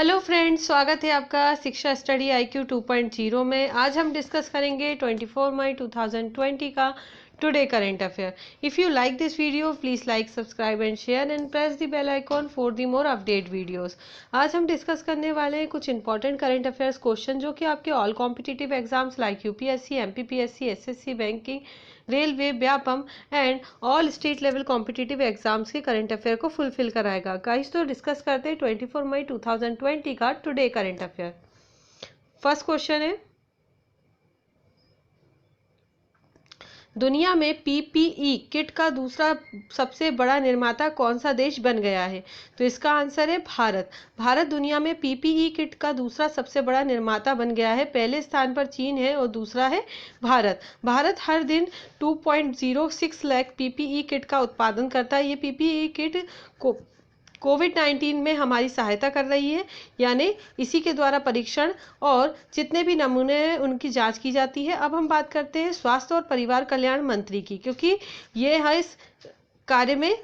Hello friends, स्वागत है आपका शिक्षा स्टडी IQ 2.0 में। आज हम डिस्कस करेंगे 24 मई 2020 का today current affair. If you like this video please like, subscribe and share and press the bell icon for the more update videos. आज हम डिस्कस करने वाले हैं कुछ इंपॉर्टेंट करंट अफेयर्स क्वेश्चन जो कि आपके all competitive exams like UPSC, MPPSC, SSC, banking, railway, Vyapam and all state level competitive exams के करंट अफेयर को फुलफिल कराएगा। गाइस, तो डिस्कस करते हैं 24 मई 2020 का today current affair. First question है, दुनिया में PPE किट का दूसरा सबसे बड़ा निर्माता कौन सा देश बन गया है? तो इसका आंसर है भारत। भारत दुनिया में PPE किट का दूसरा सबसे बड़ा निर्माता बन गया है। पहले स्थान पर चीन है और दूसरा है भारत। भारत हर दिन 2.06 लाख PPE किट का उत्पादन करता है। ये PPE किट को कोविड-19 में हमारी सहायता कर रही है, यानी इसी के द्वारा परीक्षण और जितने भी नमूने हैं उनकी जांच की जाती है। अब हम बात करते हैं स्वास्थ्य और परिवार कल्याण मंत्री की, क्योंकि ये है इस कार्य में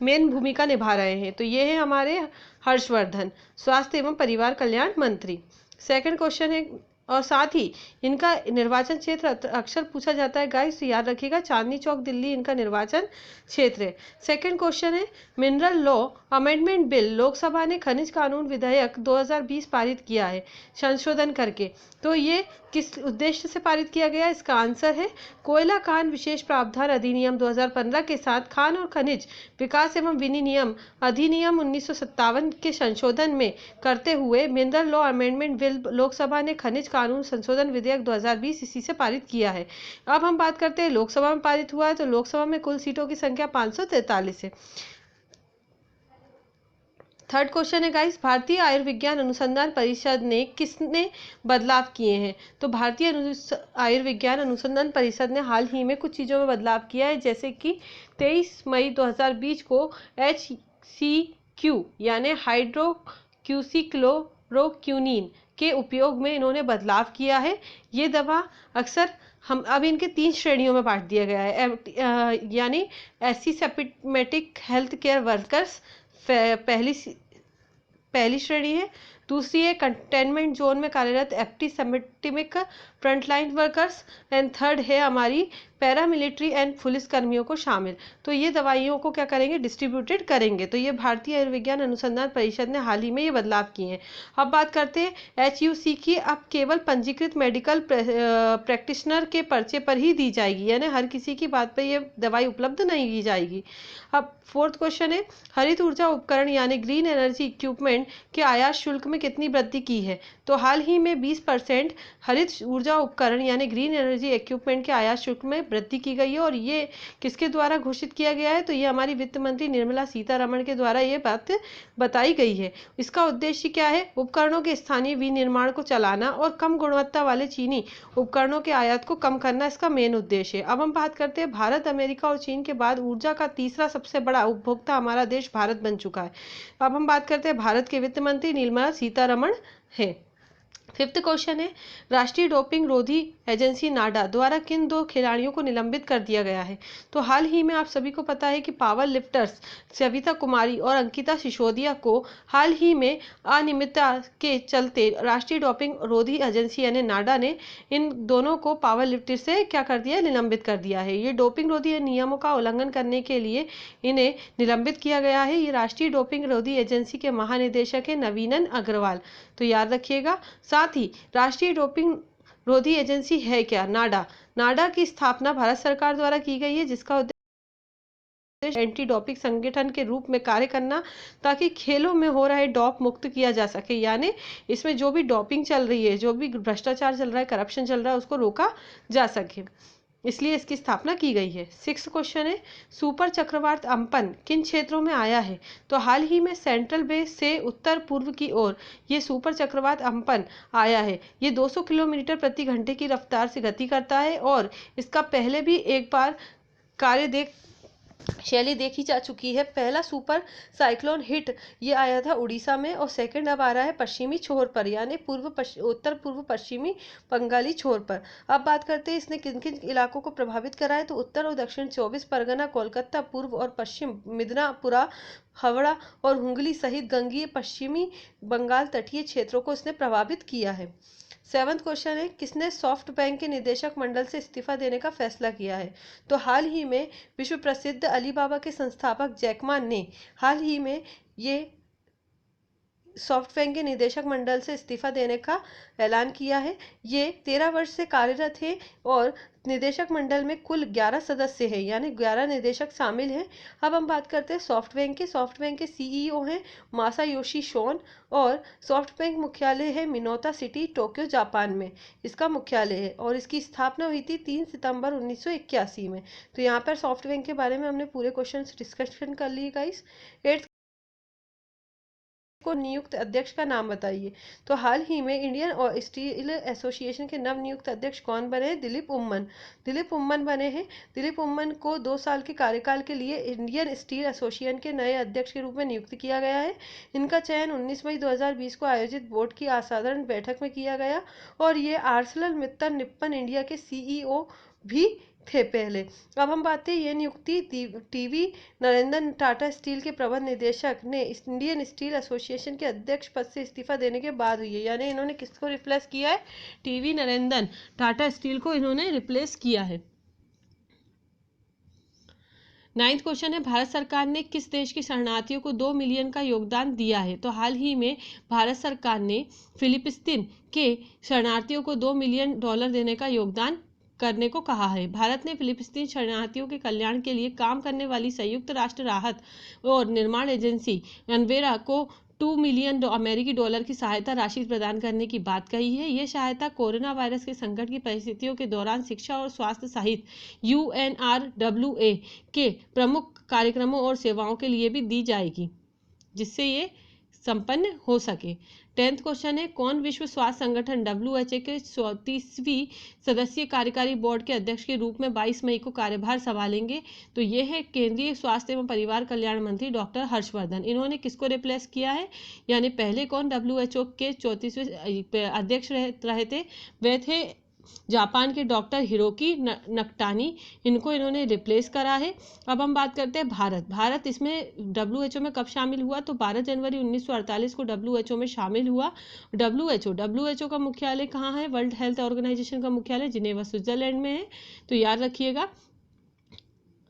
मेन भूमिका निभा रहे हैं। तो ये है हमारे हर्षवर्धन, स्वास्थ्य एवं परिवार कल्याण मंत्री। सेकंड क्वेश्चन है, और साथ ही इनका निर्वाचन क्षेत्र अक्सर पूछा जाता है गाइस, तो याद रखिएगा चांदनी चौक दिल्ली इनका निर्वाचन क्षेत्र है। सेकंड क्वेश्चन है, mineral law amendment bill Lok Sabha ने खनिज कानून विधेयक 2020 पारित किया है संशोधन करके। तो ये किस उद्देश्य से पारित किया गया? इसका आंसर है कोयला खान विशेष प्रावधान अधिनियम 2015 के साथ खान और खनिज विकास एवं विनियम अधिनियम 1957 के संशोधन में करते हुए mineral law amendment bill Lok Sabha ने खनिज कानून संशोधन विधेयक 2020 इसी से पारित किया है। अब हम बात करते हैं लोकसभा में पारित हुआ है, तो लोकसभा में कुल सीटों की संख्या 543 है। थर्ड क्वेश्चन है गाइस, भारतीय आयुर्विज्ञान अनुसंधान परिषद ने किसने बदलाव किए हैं? तो भारतीय आयुर्विज्ञान अनुसंधान परिषद ने हाल ही में कुछ चीज़ों में बदलाव किया है, जैसे कि 23 मई 2020 को HCQ यानी हाइड्रोक्सीक्लोरोक्विनीन के उपयोग में इन्होंने बदलाव किया है। ये दवा अक्सर हम अब इनके 3 श्रेणियों में बांट दिया गया है, यानी एसिम्प्टोमेटिक हेल्थ केयर वर्कर्स पहली श्रेणी है। दूसरी है कंटेनमेंट जोन में कार्यरत epidemic frontline workers and third है हमारी पैरामिलिट्री एंड पुलिस कर्मियों को शामिल। तो ये दवाइयों को क्या करेंगे? डिस्ट्रीब्यूटेड करेंगे। तो ये भारतीय आयुर्विज्ञान अनुसंधान परिषद ने हाल ही में ये बदलाव किए हैं। अब बात करते हैं HUC की। अब केवल पंजीकृत मेडिकल प्रैक्टिशनर के पर्चे पर ही दी जाएगी, यानी हर किसी की बात पर ये दवाई उपलब्ध नहीं की जाएगी। अब फोर्थ क्वेश्चन है, हरित ऊर्जा उपकरण यानी ग्रीन एनर्जी इक्विपमेंट के आयात शुल्क में कितनी वृद्धि की है? तो हाल ही में 20% हरित ऊर्जा उपकरण यानी ग्रीन एनर्जी इक्विपमेंट के आयात शुल्क में वृद्धि की गई है। और ये किसके द्वारा घोषित किया गया है? तो ये हमारी वित्त मंत्री निर्मला सीतारमण के द्वारा ये बात बताई गई है। इसका उद्देश्य क्या है? उपकरणों के स्थानीय विनिर्माण को चलाना और कम गुणवत्ता वाले चीनी उपकरणों के आयात को कम करना इसका मेन उद्देश्य है। अब हम बात करते हैं, भारत अमेरिका और चीन के बाद ऊर्जा का तीसरा सबसे बड़ा उपभोक्ता हमारा देश भारत बन चुका है। अब हम बात करते हैं, भारत के वित्त मंत्री निर्मला सीतारमण है। फिफ्थ क्वेश्चन है, राष्ट्रीय डोपिंग रोधी एजेंसी नाडा द्वारा किन 2 खिलाड़ियों को निलंबित कर दिया गया है? तो हाल ही में आप सभी को पता है कि पावर लिफ्टर्स सविता कुमारी और अंकिता सिसोदिया को हाल ही में अनियमितता के चलते राष्ट्रीय डोपिंग रोधी एजेंसी यानी नाडा ने इन दोनों को पावर लिफ्टर से क्या कर दिया है? निलंबित कर दिया है। ये डोपिंग रोधी नियमों का उल्लंघन करने के लिए इन्हें निलंबित किया गया है। ये राष्ट्रीय डोपिंग रोधी एजेंसी के महानिदेशक है नवीनन अग्रवाल, तो याद रखिएगा। साथ ही राष्ट्रीय डोपिंग रोधी एजेंसी है क्या? नाडा। नाडा की स्थापना भारत सरकार द्वारा की गई है, जिसका उद्देश्य एंटी डोपिंग संगठन के रूप में कार्य करना, ताकि खेलों में हो रहे डॉप मुक्त किया जा सके, यानी इसमें जो भी डोपिंग चल रही है, जो भी भ्रष्टाचार चल रहा है, करप्शन चल रहा है, उसको रोका जा सके, इसलिए इसकी स्थापना की गई है। 6th क्वेश्चन है, सुपर चक्रवात अम्पन किन क्षेत्रों में आया है? तो हाल ही में सेंट्रल बे से उत्तर पूर्व की ओर ये सुपर चक्रवात अम्पन आया है। ये 200 किलोमीटर प्रति घंटे की रफ्तार से गति करता है और इसका पहले भी एक बार कार्य शैली देखी जा चुकी है। पहला सुपर साइक्लोन हिट ये आया था उड़ीसा में, और सेकंड अब आ रहा है पश्चिमी छोर पर, यानी उत्तर पूर्व पश्चिमी बंगाली छोर पर। अब बात करते हैं इसने किन किन इलाकों को प्रभावित करा है। तो उत्तर और दक्षिण 24 परगना, कोलकाता, पूर्व और पश्चिम मिदनापुरा, हावड़ा और हुगली सहित गंगीय पश्चिमी बंगाल तटीय क्षेत्रों को इसने प्रभावित किया है। सेवंथ क्वेश्चन है, किसने सॉफ्ट बैंक के निदेशक मंडल से इस्तीफा देने का फैसला किया है। तो हाल ही में विश्व प्रसिद्ध अलीबाबा के संस्थापक जैकमा ने हाल ही में ये सॉफ्ट बैंक के निदेशक मंडल से इस्तीफा देने का ऐलान किया है। ये 13 वर्ष से कार्यरत है और निदेशक मंडल में कुल 11 सदस्य हैं, यानी 11 निदेशक शामिल हैं। अब हम बात करते हैं सॉफ्ट बैंक के। सॉफ्ट बैंक के सीईओ हैं मासायोशी शोन, और सॉफ्ट बैंक मुख्यालय है मिनोता सिटी, टोक्यो, जापान में इसका मुख्यालय है, और इसकी स्थापना हुई थी 3 सितंबर 1981 में। तो यहाँ पर सॉफ्ट बैंक के बारे में हमने पूरे क्वेश्चन डिस्कशन कर लिए गाइस। 8th को नियुक्त अध्यक्ष का नाम बताइए। तो हाल ही में इंडियन और स्टील एसोसिएशन के नव नियुक्त अध्यक्ष कौन बने हैं? दिलीप उम्मन। दिलीप उम्मन बने हैं। दिलीप उम्मन को 2 साल के कार्यकाल के लिए इंडियन स्टील एसोसिएशन के नए अध्यक्ष के रूप में नियुक्त किया गया है। इनका चयन 19 मई 2020 को आयोजित बोर्ड की असाधारण बैठक में किया गया, और ये आर्सलर निप्पन इंडिया के सीईओ भी थे पहले। अब हम बात हैं ये नियुक्ति टीवी नरेंद्र टाटा स्टील के प्रबंध निदेशक ने इंडियन स्टील एसोसिएशन के अध्यक्ष पद से इस्तीफा देने के बाद हुई है, यानी इन्होंने किसको रिप्लेस किया है? टीवी नरेंद्र टाटा स्टील को इन्होंने रिप्लेस किया है। 9th क्वेश्चन है, भारत सरकार ने किस देश के शरणार्थियों को 2 मिलियन का योगदान दिया है। तो हाल ही में भारत सरकार ने फिलिस्तीन के शरणार्थियों को $2 मिलियन देने का योगदान करने को कहा है। भारत ने फिलिस्तीन शरणार्थियों के कल्याण के लिए काम करने वाली संयुक्त राष्ट्र राहत और निर्माण एजेंसी अनवेरा को 2 मिलियन अमेरिकी डॉलर की सहायता राशि प्रदान करने की बात कही है। यह सहायता कोरोना वायरस के संकट की परिस्थितियों के दौरान शिक्षा और स्वास्थ्य सहित UNRWA के प्रमुख कार्यक्रमों और सेवाओं के लिए भी दी जाएगी, जिससे ये संपन्न हो सके। 10th क्वेश्चन है, कौन विश्व स्वास्थ्य संगठन WHO के 34वीं सदस्यीय कार्यकारी बोर्ड के अध्यक्ष के रूप में 22 मई को कार्यभार संभालेंगे। तो ये है केंद्रीय स्वास्थ्य एवं परिवार कल्याण मंत्री डॉक्टर हर्षवर्धन। इन्होंने किसको रिप्लेस किया है, यानी पहले कौन WHO के 34वें अध्यक्ष रहे थे? वे थे जापान के डॉक्टर हिरोकी नकटानी। इनको इन्होंने रिप्लेस करा है। अब हम बात करते हैं भारत इसमें WHO में कब शामिल हुआ? तो 12 जनवरी 1948 को WHO में शामिल हुआ। WHO का मुख्यालय कहाँ है? वर्ल्ड हेल्थ ऑर्गेनाइजेशन का मुख्यालय जिनेवा, स्विट्जरलैंड में है, तो याद रखिएगा।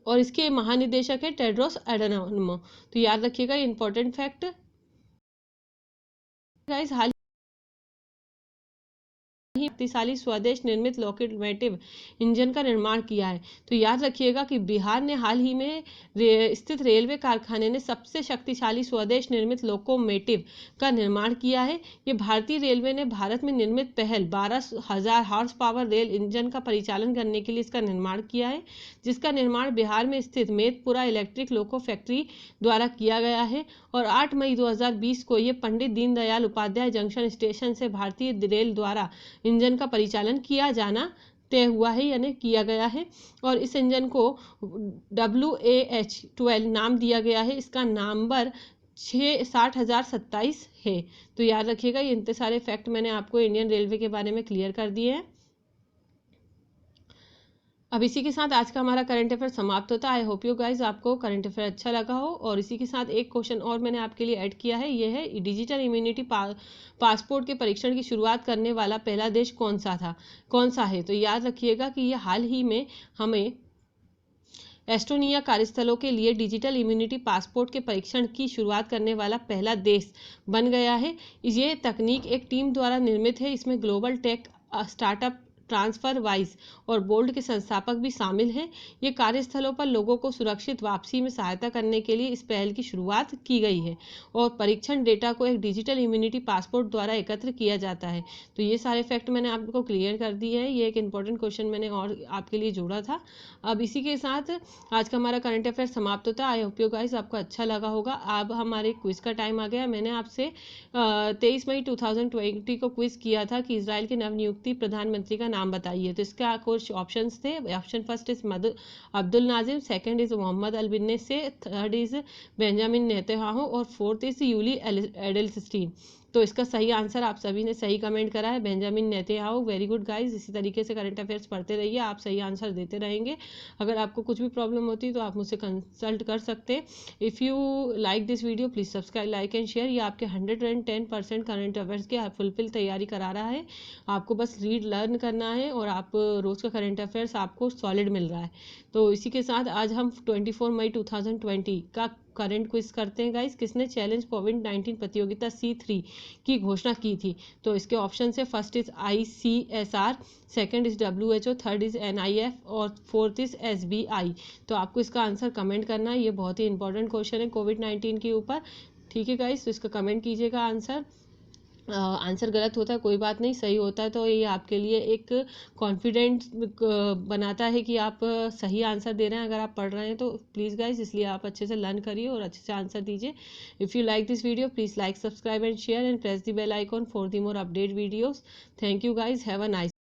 और इसके महानिदेशक है टेड्रोस एडहानोम, तो याद रखिएगा इंपॉर्टेंट फैक्ट। गाइस, हाल शक्तिशाली स्वदेश निर्मित लोकोमोटिव इंजन का निर्माण किया है। तो याद रखिएगा कि बिहार ने हाल ही में स्थित रेलवे कारखाने ने सबसे शक्तिशाली स्वदेश निर्मित लोकोमोटिव का निर्माण किया है। ये भारतीय रेलवे ने भारत में निर्मित पहल 12,000 हॉर्स पावर रेल इंजन का परिचालन करने के लिए इसका निर्माण किया है, जिसका निर्माण बिहार में स्थित मेदपुरा इलेक्ट्रिक लोको फैक्ट्री द्वारा किया गया है। और 8 मई 2020 को ये पंडित दीनदयाल उपाध्याय जंक्शन स्टेशन से भारतीय रेल द्वारा इंजन का परिचालन किया जाना तय हुआ है, यानी किया गया है। और इस इंजन को WAH-12 नाम दिया गया है। इसका नंबर 60,027 है। तो याद रखिएगा, ये इतने सारे फैक्ट मैंने आपको इंडियन रेलवे के बारे में क्लियर कर दिए हैं। अब इसी के साथ आज का हमारा करंट अफेयर समाप्त होता है। आई होप यू गाइज आपको करंट अफेयर अच्छा लगा हो। और इसी के साथ एक क्वेश्चन और मैंने आपके लिए ऐड किया है, ये है डिजिटल इम्यूनिटी पासपोर्ट के परीक्षण की शुरुआत करने वाला पहला देश कौन सा है? तो याद रखिएगा कि ये हाल ही में हमें एस्टोनिया कार्यस्थलों के लिए डिजिटल इम्यूनिटी पासपोर्ट के परीक्षण की शुरुआत करने वाला पहला देश बन गया है। ये तकनीक एक टीम द्वारा निर्मित है। इसमें global tech startup transfer wise और बोल्ड के संस्थापक भी शामिल हैं। ये कार्यस्थलों पर लोगों को सुरक्षित वापसी में सहायता करने के लिए इस पहल की शुरुआत की गई है, और परीक्षण डेटा को एक डिजिटल इम्यूनिटी पासपोर्ट द्वारा एकत्र किया जाता है। तो ये सारे फैक्ट मैंने आपको क्लियर कर दिए हैं। ये एक इंपॉर्टेंट क्वेश्चन मैंने और आपके लिए जोड़ा था। अब इसी के साथ आज का हमारा करंट अफेयर समाप्त होता है। आई होप यू गाइस आपको अच्छा लगा होगा। अब हमारे क्विज का टाइम आ गया। मैंने आपसे 23 मई 2020 को क्विज किया था कि इजराइल के नवनियुक्ति प्रधानमंत्री का नाम बताइए। तो इसका कुछ ऑप्शंस थे। Option first is Abdul Nazim, second is Mohammed Al Binne से, थर्ड इज बेंजामिन नेतन्याहू और फोर्थ इज यूली एडेल्सटीन। तो इसका सही आंसर आप सभी ने सही कमेंट करा है, Benjamin Netanyahu. Very good guys. इसी तरीके से करंट अफेयर्स पढ़ते रहिए, आप सही आंसर देते रहेंगे। अगर आपको कुछ भी प्रॉब्लम होती है तो आप मुझसे कंसल्ट कर सकते हैं। If you like this video please subscribe, like and share. ये आपके 110% करंट अफेयर्स के फुलफिल तैयारी करा रहा है। आपको बस रीड लर्न करना है और आप रोज़ का करंट अफेयर्स आपको सॉलिड मिल रहा है। तो इसी के साथ आज हम 24 मई 2020 का करंट क्विज करते हैं गाइस। किसने चैलेंज कोविड-19 प्रतियोगिता C3 की घोषणा की थी? तो इसके ऑप्शन है, first is ICSR, second is WHO, third is NIF और फोर्थ इज SBI। तो आपको इसका आंसर कमेंट करना है। ये बहुत ही इंपॉर्टेंट क्वेश्चन है कोविड-19 के ऊपर। ठीक है गाइस, तो इसका कमेंट कीजिएगा आंसर। आंसर गलत होता है कोई बात नहीं, सही होता है तो ये आपके लिए एक कॉन्फिडेंस बनाता है कि आप सही आंसर दे रहे हैं अगर आप पढ़ रहे हैं तो। प्लीज़ गाइज, इसलिए आप अच्छे से लर्न करिए और अच्छे से आंसर दीजिए। If you like this video please like, subscribe and share and press the bell icon for the more update videos. Thank you guys, have a nice